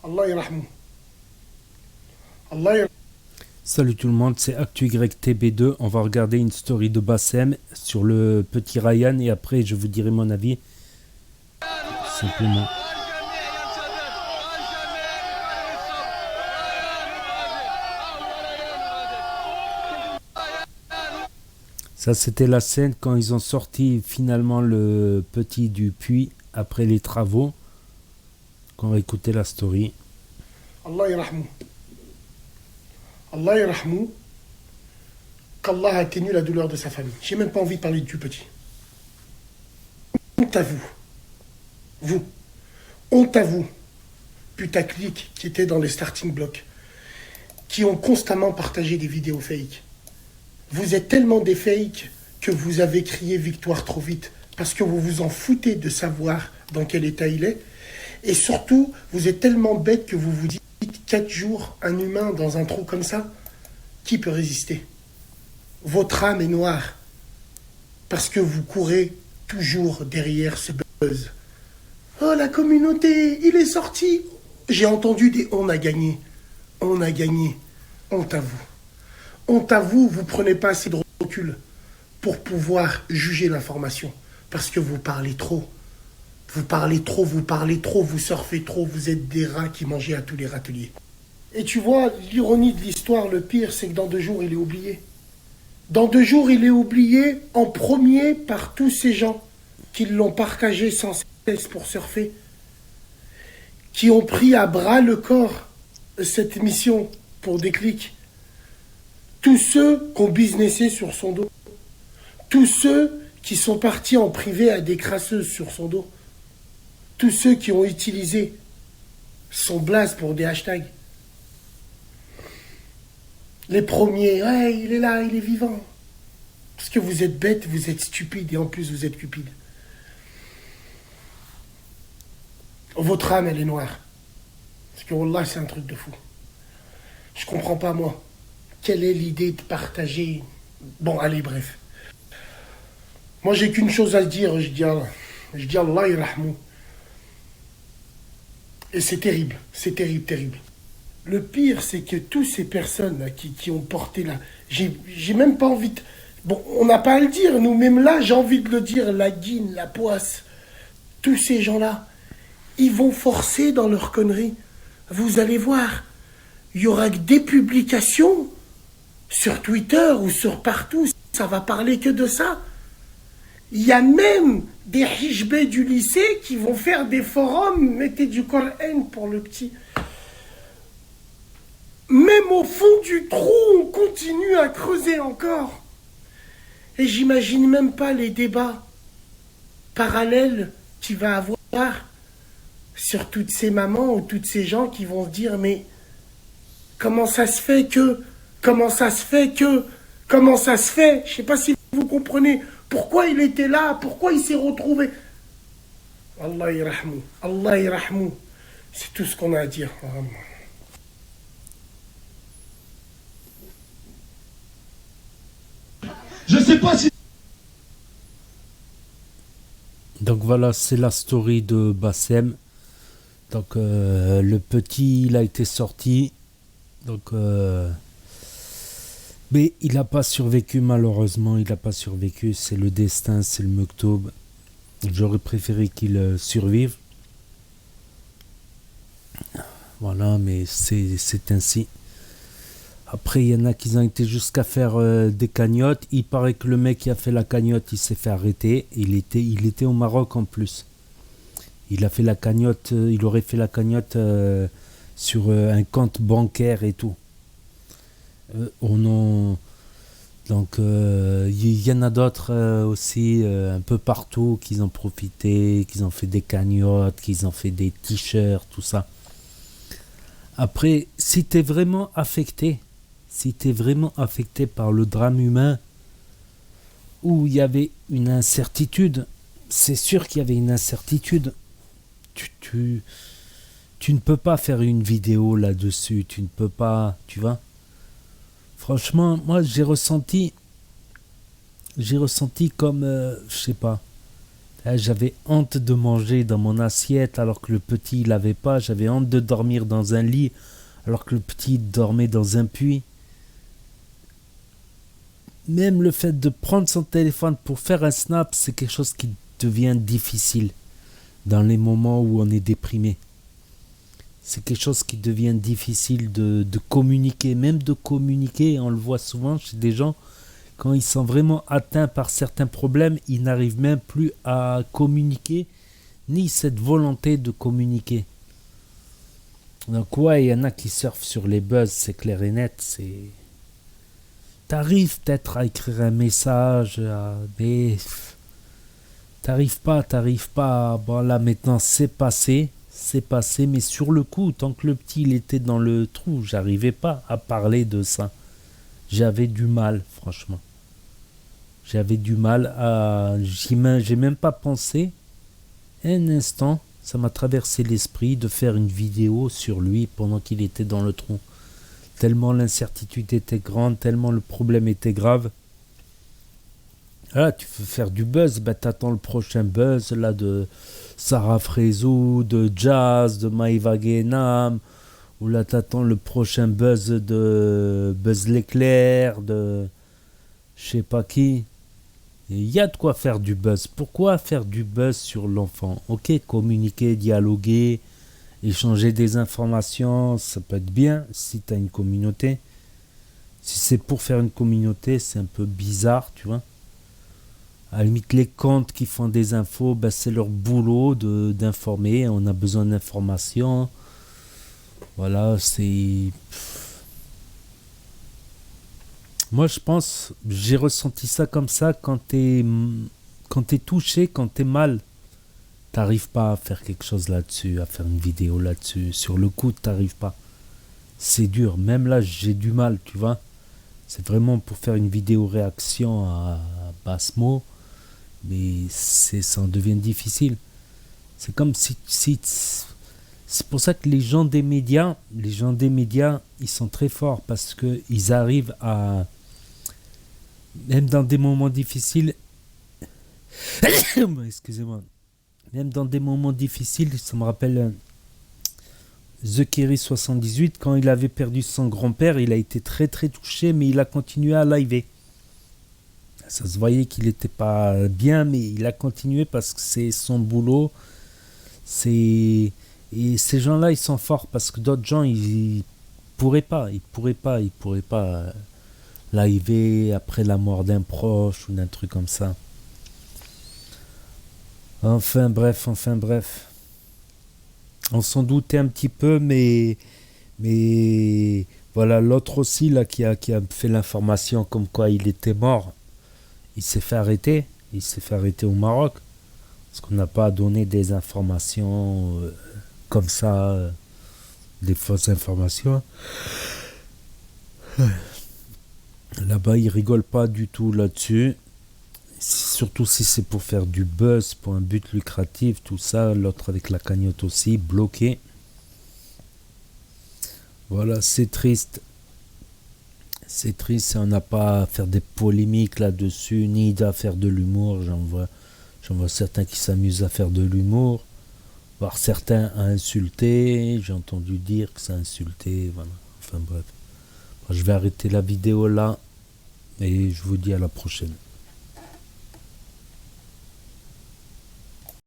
Allah yarhamou. Allah yarhamou. Salut tout le monde, c'est ActuYTB2. On va regarder une story de Bassem sur le petit Ryan et après je vous dirai mon avis. Simplement. Ça c'était la scène quand ils ont sorti finalement le petit du puits après les travaux. On va écouter la story. Allah yarhamou. Allah yarhamou. Qu'Allah a atténué la douleur de sa famille. J'ai même pas envie de parler du petit. Honte à vous. Vous. Honte à vous. Putaclic qui étaient dans les starting blocks. Qui ont constamment partagé des vidéos fake. Vous êtes tellement des fakes que vous avez crié victoire trop vite. Parce que vous vous en foutez de savoir dans quel état il est. Et surtout, vous êtes tellement bête que vous vous dites 4 jours, un humain dans un trou comme ça, qui peut résister? Votre âme est noire. Parce que vous courez toujours derrière ce buzz. Oh, la communauté, il est sorti. J'ai entendu des on a gagné. On a gagné. Honte à vous. Honte à vous, vous prenez pas assez de recul pour pouvoir juger l'information. Parce que vous parlez trop. Vous parlez trop, vous surfez trop, vous êtes des rats qui mangez à tous les râteliers. Et tu vois, l'ironie de l'histoire, le pire, c'est que dans 2 jours, il est oublié. Dans 2 jours, il est oublié en premier par tous ces gens qui l'ont partagé sans cesse pour surfer, qui ont pris à bras le corps cette mission pour des clics. Tous ceux qui ont businessé sur son dos. Tous ceux qui sont partis en privé à des crasseuses sur son dos. Tous ceux qui ont utilisé son blaze pour des hashtags. Les premiers, ouais, il est là, il est vivant. Parce que vous êtes bêtes, vous êtes stupides et en plus vous êtes cupides. Votre âme, elle est noire. Parce que Wallah, c'est un truc de fou. Je comprends pas, moi. Quelle est l'idée de partager? Bon, allez, bref. Moi, j'ai qu'une chose à dire. Je dis Allah yarhamou. Et c'est terrible, terrible. Le pire, c'est que toutes ces personnes là, qui ont porté là, j'ai même pas envie de... Bon, on n'a pas à le dire, nous, même là, j'ai envie de le dire, la guine, la poisse, tous ces gens-là, ils vont forcer dans leurs conneries. Vous allez voir, il y aura que des publications sur Twitter ou sur partout, ça va parler que de ça. Il y a même des hijbés du lycée qui vont faire des forums, mettez du Coran pour le petit. Même au fond du trou, on continue à creuser encore. Et j'imagine même pas les débats parallèles qu'il va avoir sur toutes ces mamans ou toutes ces gens qui vont se dire mais comment ça se fait que, je sais pas si vous comprenez. Pourquoi il était là? Pourquoi il s'est retrouvé? Allah yarhamou. Allah yarhamou. C'est tout ce qu'on a à dire. Je sais pas si... Donc voilà, c'est la story de Bassem. Donc le petit, il a été sorti. Donc... mais il n'a pas survécu malheureusement, il n'a pas survécu, c'est le destin, c'est le Mektoub. J'aurais préféré qu'il survive. Voilà, mais c'est ainsi. Après, il y en a qui ont été jusqu'à faire des cagnottes. Il paraît que le mec qui a fait la cagnotte, il s'est fait arrêter. Il était au Maroc en plus. Il a fait la cagnotte, il aurait fait la cagnotte sur un compte bancaire et tout. Au nom. Donc il y en a d'autres aussi un peu partout qui ont profité, qui ont fait des cagnottes, qui ont fait des t-shirts, tout ça. Après, si tu es vraiment affecté par le drame humain où il y avait une incertitude, c'est sûr qu'il y avait une incertitude. Tu ne peux pas faire une vidéo là-dessus, tu ne peux pas, tu vois. Franchement, moi j'ai ressenti comme, je sais pas, J'avais honte de manger dans mon assiette alors que le petit il avait pas. J'avais honte de dormir dans un lit alors que le petit dormait dans un puits. Même le fait de prendre son téléphone pour faire un snap, c'est quelque chose qui devient difficile dans les moments où on est déprimé. C'est quelque chose qui devient difficile de communiquer, même de communiquer. On le voit souvent chez des gens, quand ils sont vraiment atteints par certains problèmes, ils n'arrivent même plus à communiquer, ni cette volonté de communiquer. Donc ouais, il y en a qui surfent sur les buzz, c'est clair et net. T'arrives peut-être à écrire un message, mais t'arrives pas. Bon là maintenant c'est passé, mais sur le coup, tant que le petit il était dans le trou, j'arrivais pas à parler de ça. J'avais du mal, franchement. J'avais du mal à... J'ai même pas pensé un instant, ça m'a traversé l'esprit de faire une vidéo sur lui pendant qu'il était dans le trou. Tellement l'incertitude était grande, tellement le problème était grave. Ah, tu veux faire du buzz, bah t'attends le prochain buzz là de Sarah Frézou, de Jazz, de Maïva Guénam, ou là t'attends le prochain buzz de Buzz l'éclair, de je sais pas qui. Il y a de quoi faire du buzz. Pourquoi faire du buzz sur l'enfant? Ok, communiquer, dialoguer, échanger des informations, ça peut être bien si tu as une communauté. Si c'est pour faire une communauté, c'est un peu bizarre, tu vois. À la limite, les comptes qui font des infos, ben, c'est leur boulot d'informer. On a besoin d'informations. Voilà, c'est... Moi, je pense, j'ai ressenti ça comme ça quand t'es touché, quand t'es mal. T'arrives pas à faire quelque chose là-dessus, à faire une vidéo là-dessus. Sur le coup, t'arrives pas. C'est dur. Même là, j'ai du mal, tu vois. C'est vraiment pour faire une vidéo réaction à Bassemo. Mais ça en devient difficile. C'est comme si c'est pour ça que les gens des médias, ils sont très forts parce que ils arrivent à, même dans des moments difficiles, excusez-moi, même dans des moments difficiles, ça me rappelle The Kerry 78, quand il avait perdu son grand-père, il a été très très touché, mais il a continué à liver. Ça se voyait qu'il n'était pas bien, mais il a continué parce que c'est son boulot. Et ces gens-là, ils sont forts parce que d'autres gens, ils pourraient pas liver après la mort d'un proche ou d'un truc comme ça. Enfin bref. On s'en doutait un petit peu, mais voilà, l'autre aussi là qui a fait l'information comme quoi il était mort. Il s'est fait arrêter au Maroc, parce qu'on n'a pas donné des informations comme ça, des fausses informations. Là-bas, ils rigolent pas du tout là-dessus, surtout si c'est pour faire du buzz, pour un but lucratif, tout ça. L'autre avec la cagnotte aussi, bloqué. Voilà, c'est triste. C'est triste, on n'a pas à faire des polémiques là-dessus, ni à faire de l'humour. J'en vois certains qui s'amusent à faire de l'humour, voire certains à insulter. J'ai entendu dire que ça insultait, voilà. Enfin bref. Je vais arrêter la vidéo là, et je vous dis à la prochaine.